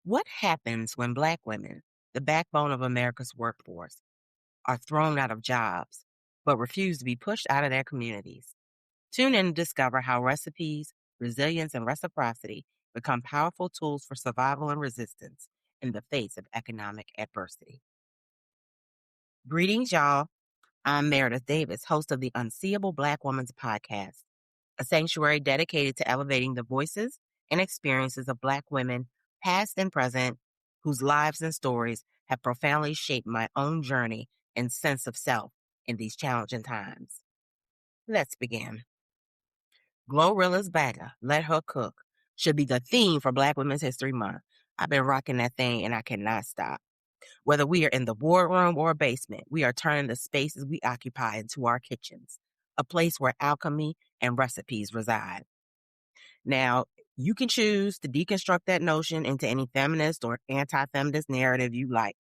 What happens when Black women, the backbone of America's workforce, are thrown out of jobs but refuse to be pushed out of their communities? Tune in to discover how recipes, resilience, and reciprocity become powerful tools for survival and resistance in the face of economic adversity. Greetings, y'all. I'm Meredith Davis, host of the Unseeable Black Woman's Podcast, a sanctuary dedicated to elevating the voices and experiences of Black women, past and present, whose lives and stories have profoundly shaped my own journey and sense of self in these challenging times. Let's begin. Glorilla's Bagger, Let Her Cook, should be the theme for Black Women's History Month. I've been rocking that thing and I cannot stop. Whether we are in the boardroom or basement, we are turning the spaces we occupy into our kitchens, a place where alchemy and recipes reside. Now, you can choose to deconstruct that notion into any feminist or anti-feminist narrative you like.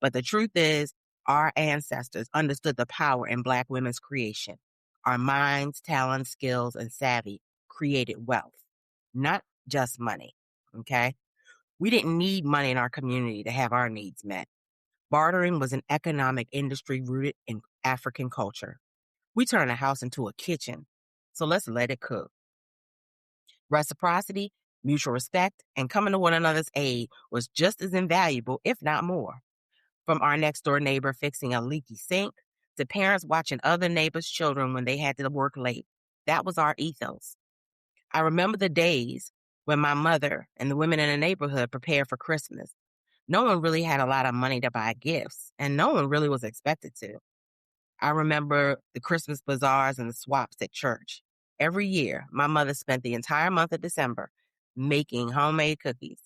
But the truth is, our ancestors understood the power in Black women's creation. Our minds, talents, skills, and savvy created wealth, not just money, okay? We didn't need money in our community to have our needs met. Bartering was an economic industry rooted in African culture. We turned a house into a kitchen, so let's let it cook. Reciprocity, mutual respect, and coming to one another's aid was just as invaluable, if not more. From our next door neighbor fixing a leaky sink to parents watching other neighbors' children when they had to work late, that was our ethos. I remember the days when my mother and the women in the neighborhood prepared for Christmas. No one really had a lot of money to buy gifts, and no one really was expected to. I remember the Christmas bazaars and the swaps at church. Every year, my mother spent the entire month of December making homemade cookies.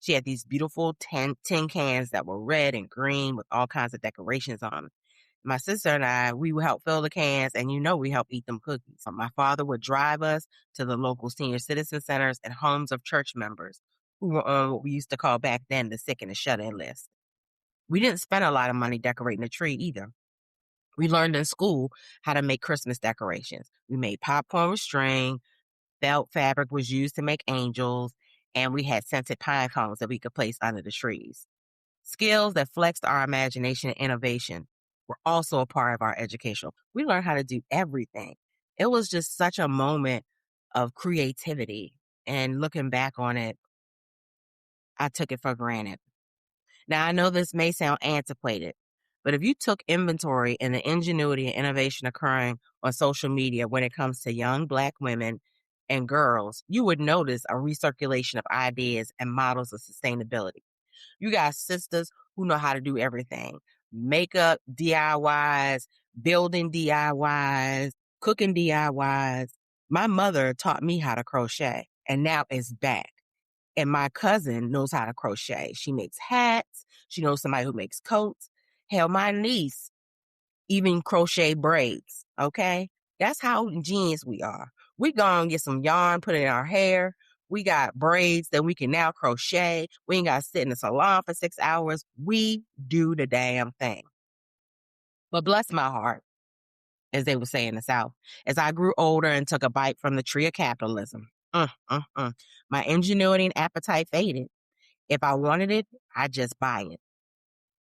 She had these beautiful tin cans that were red and green with all kinds of decorations on them. My sister and I, we would help fill the cans, and we help eat them cookies. My father would drive us to the local senior citizen centers and homes of church members who were on what we used to call back then the sick and the shut-in list. We didn't spend a lot of money decorating the tree either. We learned in school how to make Christmas decorations. We made popcorn with string, felt fabric was used to make angels, and we had scented pine cones that we could place under the trees. Skills that flexed our imagination and innovation were also a part of our education. We learned how to do everything. It was just such a moment of creativity. And looking back on it, I took it for granted. Now, I know this may sound antiquated, but if you took inventory in the ingenuity and innovation occurring on social media when it comes to young Black women and girls, you would notice a recirculation of ideas and models of sustainability. You got sisters who know how to do everything. Makeup DIYs, building DIYs, cooking DIYs. My mother taught me how to crochet, and now it's back. And my cousin knows how to crochet. She makes hats. She knows somebody who makes coats. Hell, my niece even crochet braids, okay? That's how ingenious we are. We gonna get some yarn, put it in our hair. We got braids that we can now crochet. We ain't got to sit in the salon for 6 hours. We do the damn thing. But bless my heart, as they would say in the South, as I grew older and took a bite from the tree of capitalism, my ingenuity and appetite faded. If I wanted it, I'd just buy it.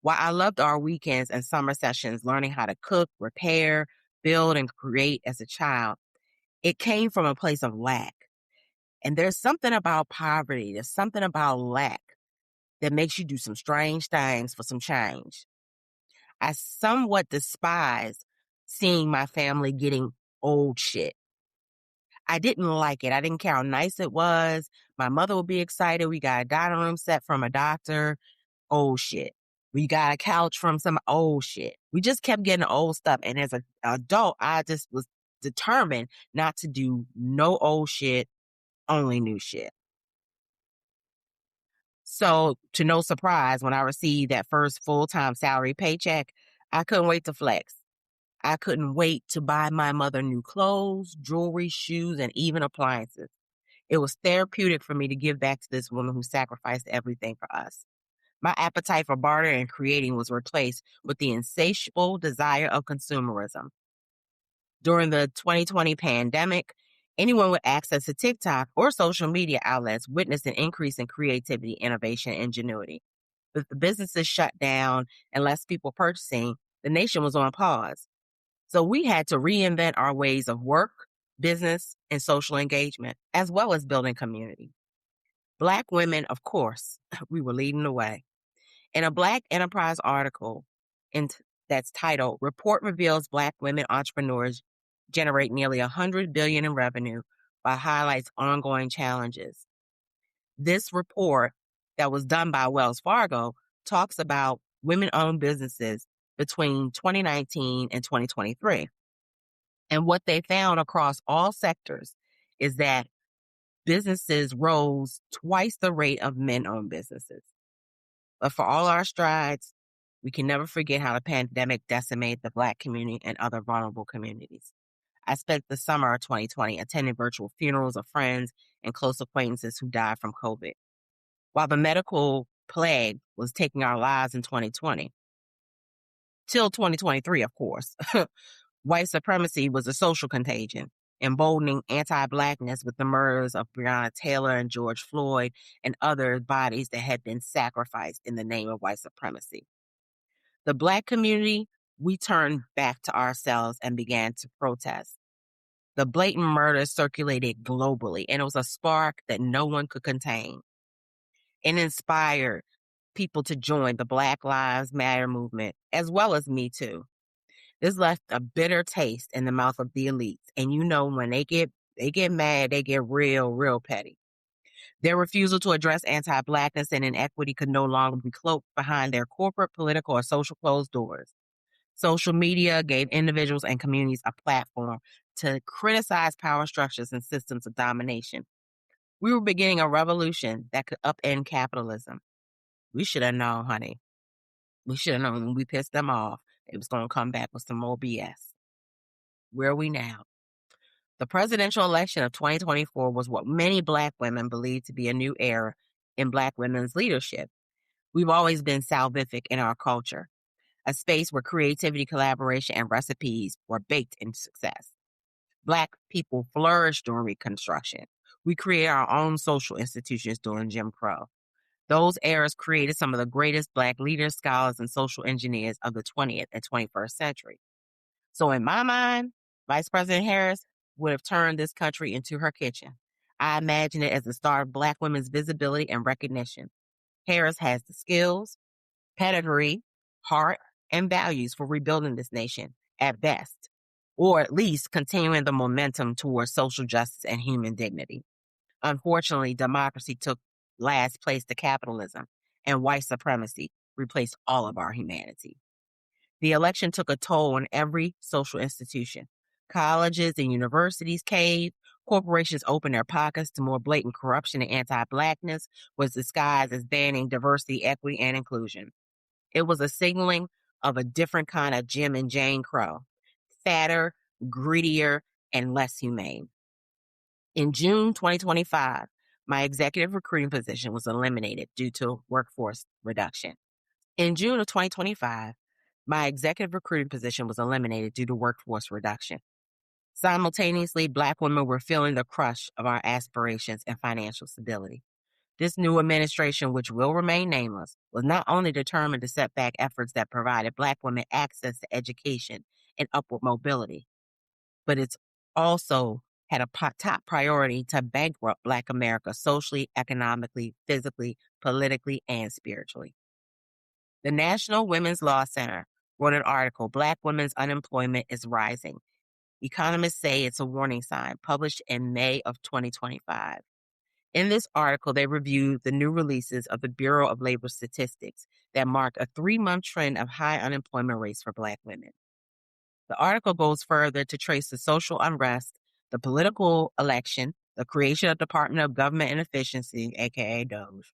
While I loved our weekends and summer sessions learning how to cook, repair, build, and create as a child, it came from a place of lack. And there's something about poverty, there's something about lack that makes you do some strange things for some change. I somewhat despise seeing my family getting old shit. I didn't like it. I didn't care how nice it was. My mother would be excited. We got a dining room set from a doctor. Old shit. We got a couch from some old shit. We just kept getting old stuff. And as an adult, I just was determined not to do no old shit, only new shit. So, to no surprise, when I received that first full-time salary paycheck, I couldn't wait to flex. I couldn't wait to buy my mother new clothes, jewelry, shoes, and even appliances. It was therapeutic for me to give back to this woman who sacrificed everything for us. My appetite for bartering and creating was replaced with the insatiable desire of consumerism. During the 2020 pandemic, Anyone with access to TikTok or social media outlets witnessed an increase in creativity, innovation, and ingenuity. With the businesses shut down and less people purchasing, the nation was on pause. So we had to reinvent our ways of work, business, and social engagement, as well as building community. Black women, of course, we were leading the way. In a Black Enterprise article that's titled, Report Reveals Black Women Entrepreneurs Generate Nearly $100 billion in Revenue, by highlights ongoing challenges. This report that was done by Wells Fargo talks about women-owned businesses between 2019 and 2023. And what they found across all sectors is that businesses rose twice the rate of men-owned businesses. But for all our strides, we can never forget how the pandemic decimated the Black community and other vulnerable communities. I spent the summer of 2020 attending virtual funerals of friends and close acquaintances who died from COVID. While the medical plague was taking our lives in 2020, till 2023, of course, white supremacy was a social contagion, emboldening anti-Blackness with the murders of Breonna Taylor and George Floyd and other bodies that had been sacrificed in the name of white supremacy. The Black community, we turned back to ourselves and began to protest. The blatant murder circulated globally, and it was a spark that no one could contain. It inspired people to join the Black Lives Matter movement, as well as Me Too. This left a bitter taste in the mouth of the elites, and you know when they get mad, they get real petty. Their refusal to address anti-Blackness and inequity could no longer be cloaked behind their corporate, political, or social closed doors. Social media gave individuals and communities a platform to criticize power structures and systems of domination. We were beginning a revolution that could upend capitalism. We should have known, honey. We should have known when we pissed them off, it was going to come back with some more BS. Where are we now? The presidential election of 2024 was what many Black women believed to be a new era in Black women's leadership. We've always been salvific in our culture, a space where creativity, collaboration, and recipes were baked into success. Black people flourished during Reconstruction. We created our own social institutions during Jim Crow. Those eras created some of the greatest Black leaders, scholars, and social engineers of the 20th and 21st century. So in my mind, Vice President Harris would have turned this country into her kitchen. I imagine it as the start of Black women's visibility and recognition. Harris has the skills, pedigree, heart, and values for rebuilding this nation at best, or at least continuing the momentum towards social justice and human dignity. Unfortunately, democracy took last place to capitalism, and white supremacy replaced all of our humanity. The election took a toll on every social institution. Colleges and universities caved. Corporations opened their pockets to more blatant corruption, and anti-Blackness was disguised as banning diversity, equity, and inclusion. It was a signaling of a different kind of Jim and Jane Crow, fatter, greedier, and less humane. In June 2025, my executive recruiting position was eliminated due to workforce reduction. In June of 2025, my executive recruiting position was eliminated due to workforce reduction. Simultaneously, Black women were feeling the crush of our aspirations and financial stability. This new administration, which will remain nameless, was not only determined to set back efforts that provided Black women access to education and upward mobility, but it's also had a top priority to bankrupt Black America socially, economically, physically, politically, and spiritually. The National Women's Law Center wrote an article, Black Women's Unemployment is Rising. Economists say it's a warning sign, published in May of 2025. In this article, they reviewed the new releases of the Bureau of Labor Statistics that mark a 3-month trend of high unemployment rates for Black women. The article goes further to trace the social unrest, the political election, the creation of Department of Government and Efficiency, aka DOGE,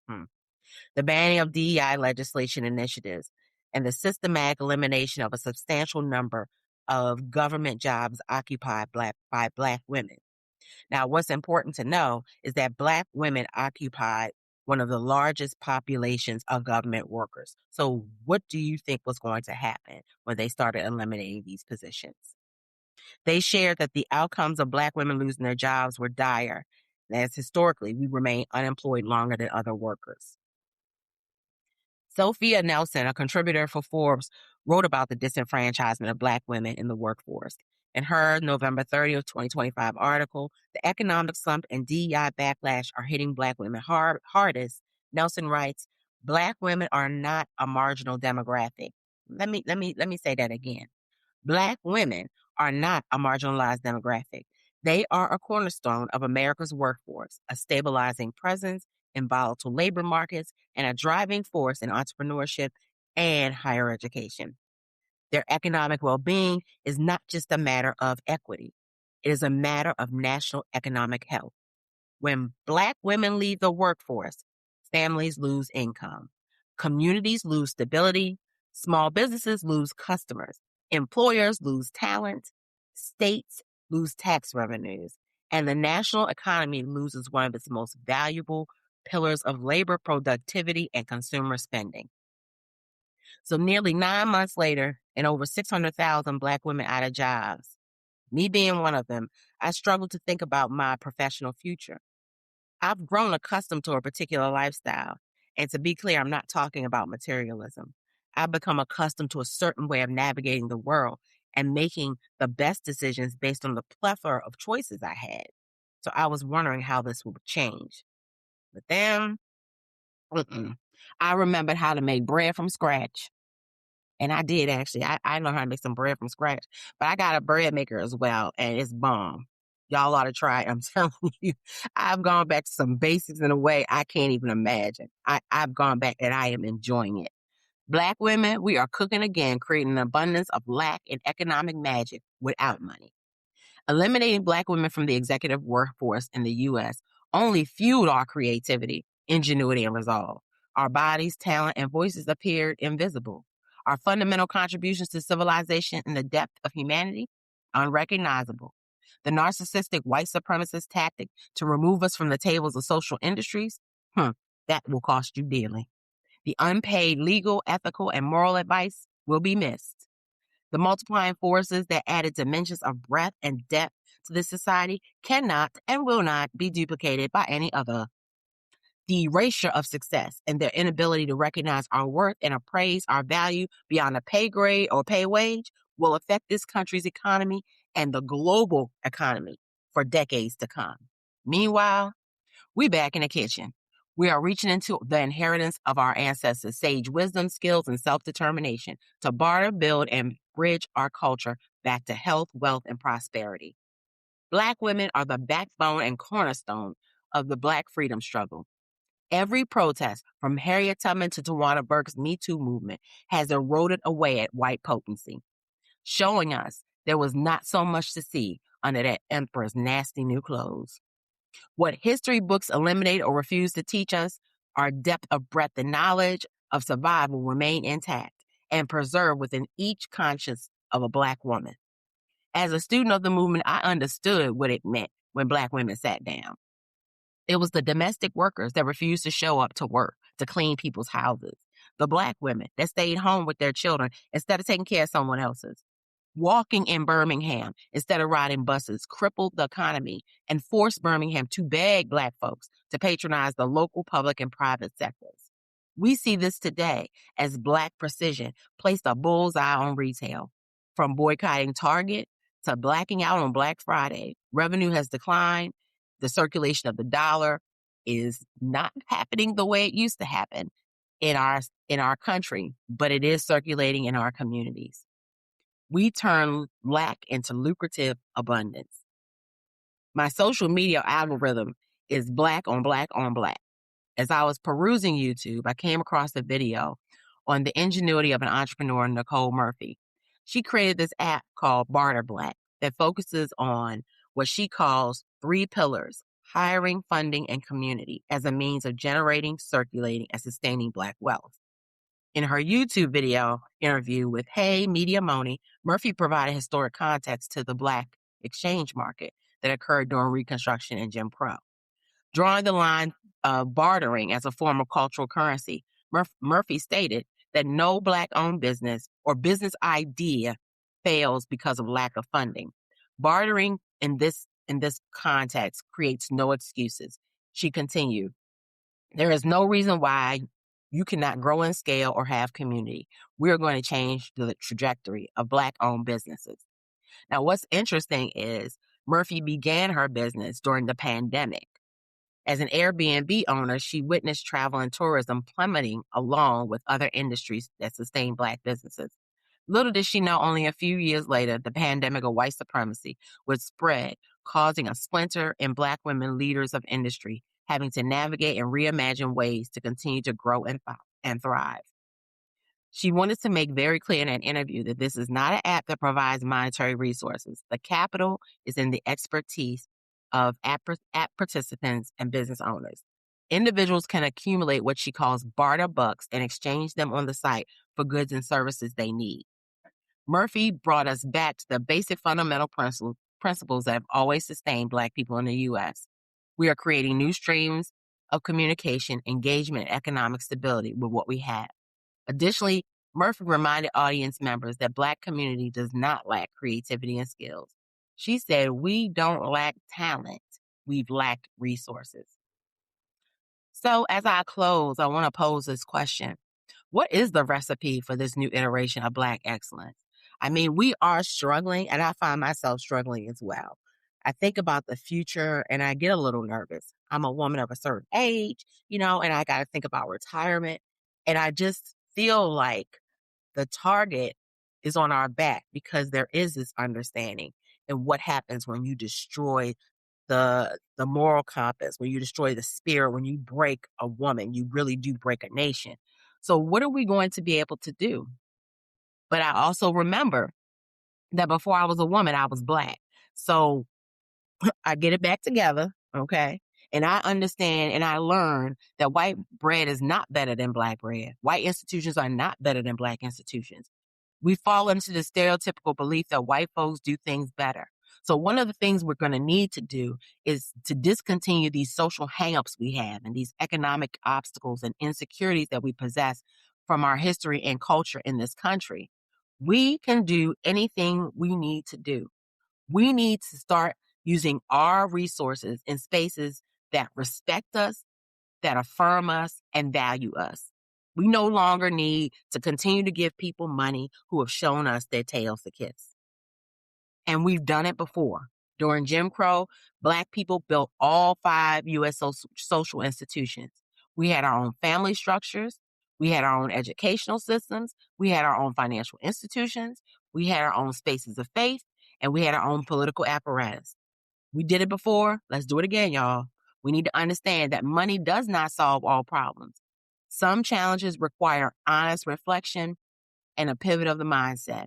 the banning of DEI legislation initiatives, and the systematic elimination of a substantial number of government jobs occupied by Black women. Now, what's important to know is that Black women occupied one of the largest populations of government workers. So what do you think was going to happen when they started eliminating these positions? They shared that the outcomes of Black women losing their jobs were dire, as historically we remain unemployed longer than other workers. Sophia Nelson, a contributor for Forbes, wrote about the disenfranchisement of Black women in the workforce. In her November 30th, 2025 article, The Economic Slump and DEI Backlash Are Hitting Black Women Hardest, Nelson writes, Black women are not a marginal demographic. Let me say that again. Black women are not a marginalized demographic. They are a cornerstone of America's workforce, a stabilizing presence in volatile labor markets, and a driving force in entrepreneurship and higher education. Their economic well-being is not just a matter of equity. It is a matter of national economic health. When Black women leave the workforce, families lose income, communities lose stability, small businesses lose customers, employers lose talent, states lose tax revenues, and the national economy loses one of its most valuable pillars of labor productivity and consumer spending. So nearly 9 months later, and over 600,000 Black women out of jobs, me being one of them, I struggle to think about my professional future. I've grown accustomed to a particular lifestyle. And to be clear, I'm not talking about materialism. I've become accustomed to a certain way of navigating the world and making the best decisions based on the plethora of choices I had. So I was wondering how this would change. But then, I remembered how to make bread from scratch. And I did actually. I know how to make some bread from scratch. But I got a bread maker as well, and it's bomb. Y'all ought to try it. I'm telling you, I've gone back to some basics in a way I can't even imagine. I've gone back and I am enjoying it. Black women, we are cooking again, creating an abundance of lack and economic magic without money. Eliminating Black women from the executive workforce in the U.S. only fueled our creativity, ingenuity, and resolve. Our bodies, talent, and voices appeared invisible. Our fundamental contributions to civilization and the depth of humanity, unrecognizable. The narcissistic white supremacist tactic to remove us from the tables of social industries, that will cost you dearly. The unpaid legal, ethical, and moral advice will be missed. The multiplying forces that added dimensions of breadth and depth to this society cannot and will not be duplicated by any other. The erasure of success and their inability to recognize our worth and appraise our value beyond a pay grade or pay wage will affect this country's economy and the global economy for decades to come. Meanwhile, we back in the kitchen. We are reaching into the inheritance of our ancestors' sage wisdom, skills, and self-determination to barter, build, and bridge our culture back to health, wealth, and prosperity. Black women are the backbone and cornerstone of the Black freedom struggle. Every protest, from Harriet Tubman to Tawana Burke's Me Too movement, has eroded away at white potency, showing us there was not so much to see under that emperor's nasty new clothes. What history books eliminate or refuse to teach us, our depth of breadth and knowledge of survival remain intact and preserved within each conscience of a Black woman. As a student of the movement, I understood what it meant when Black women sat down. It was the domestic workers that refused to show up to work to clean people's houses. The Black women that stayed home with their children instead of taking care of someone else's. Walking in Birmingham instead of riding buses crippled the economy and forced Birmingham to beg Black folks to patronize the local public and private sectors. We see this today as Black precision placed a bullseye on retail. From boycotting Target to blacking out on Black Friday, revenue has declined. The circulation of the dollar is not happening the way it used to happen in our country, but it is circulating in our communities. We turn lack into lucrative abundance. My social media algorithm is Black on Black on Black. As I was perusing YouTube, I came across a video on the ingenuity of an entrepreneur, Nicole Murphy. She created this app called Barter Black that focuses on what she calls 3 pillars: hiring, funding, and community, as a means of generating, circulating, and sustaining Black wealth. In her YouTube video interview with Hey Media Moni, Murphy provided historic context to the Black exchange market that occurred during Reconstruction and Jim Crow. Drawing the line of bartering as a form of cultural currency, Murphy stated that no Black-owned business or business idea fails because of lack of funding. Bartering in this context creates no excuses. She continued, there is no reason why you cannot grow in scale or have community. We are going to change the trajectory of Black-owned businesses. Now, what's interesting is Murphy began her business during the pandemic. As an Airbnb owner, she witnessed travel and tourism plummeting along with other industries that sustain Black businesses. Little did she know, only a few years later, the pandemic of white supremacy would spread, causing a splinter in Black women leaders of industry, having to navigate and reimagine ways to continue to grow and thrive. She wanted to make very clear in an interview that this is not an app that provides monetary resources. The capital is in the expertise of app participants and business owners. Individuals can accumulate what she calls barter bucks and exchange them on the site for goods and services they need. Murphy brought us back to the basic fundamental principles that have always sustained Black people in the U.S. We are creating new streams of communication, engagement, and economic stability with what we have. Additionally, Murphy reminded audience members that Black community does not lack creativity and skills. She said, we don't lack talent, we've lacked resources. So as I close, I want to pose this question. What is the recipe for this new iteration of Black excellence? I mean, we are struggling, and I find myself struggling as well. I think about the future and I get a little nervous. I'm a woman of a certain age, and I got to think about retirement. And I just feel like the target is on our back because there is this understanding and what happens when you destroy the moral compass, when you destroy the spirit, when you break a woman, you really do break a nation. So what are we going to be able to do? But I also remember that before I was a woman, I was Black. So I get it back together, okay? And I understand and I learn that white bread is not better than Black bread. White institutions are not better than Black institutions. We fall into the stereotypical belief that white folks do things better. So one of the things we're going to need to do is to discontinue these social hangups we have and these economic obstacles and insecurities that we possess from our history and culture in this country. We can do anything we need to do. We need to start using our resources in spaces that respect us, that affirm us, and value us. We no longer need to continue to give people money who have shown us their tails to kiss. And we've done it before. During Jim Crow, Black people built all 5 U.S. social institutions. We had our own family structures. We had our own educational systems. We had our own financial institutions. We had our own spaces of faith. And we had our own political apparatus. We did it before. Let's do it again, y'all. We need to understand that money does not solve all problems. Some challenges require honest reflection and a pivot of the mindset.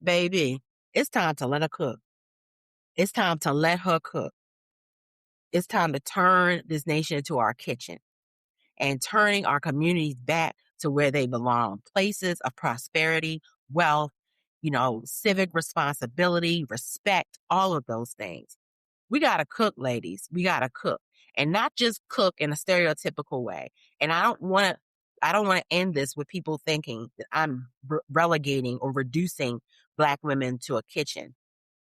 Baby, it's time to let her cook. It's time to let her cook. It's time to turn this nation into our kitchen and turning our communities back to where they belong. Places of prosperity, wealth, civic responsibility, respect, all of those things. We got to cook, ladies. We got to cook, and not just cook in a stereotypical way. And I don't want to end this with people thinking that I'm relegating or reducing Black women to a kitchen.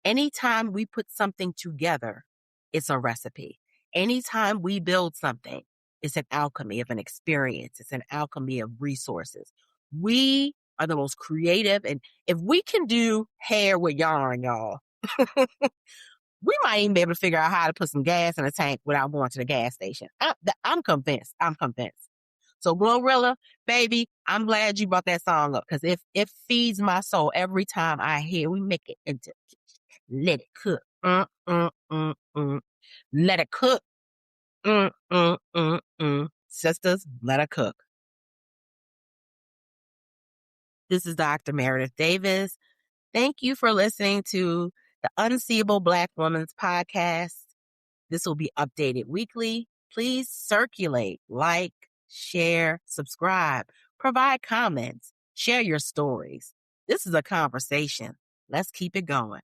Anytime we put something together, it's a recipe. Anytime we build something, it's an alchemy of an experience. It's an alchemy of resources. We are the most creative. And if we can do hair with yarn, y'all, we might even be able to figure out how to put some gas in a tank without going to the gas station. I'm convinced. So Glorilla, baby, I'm glad you brought that song up because it feeds my soul every time I hear we make it into let it cook. Let it cook. Sisters, let it cook. This is Dr. Meredith Davis. Thank you for listening to the Unseeable Black Woman's podcast. This will be updated weekly. Please circulate, like, share, subscribe, provide comments, share your stories. This is a conversation. Let's keep it going.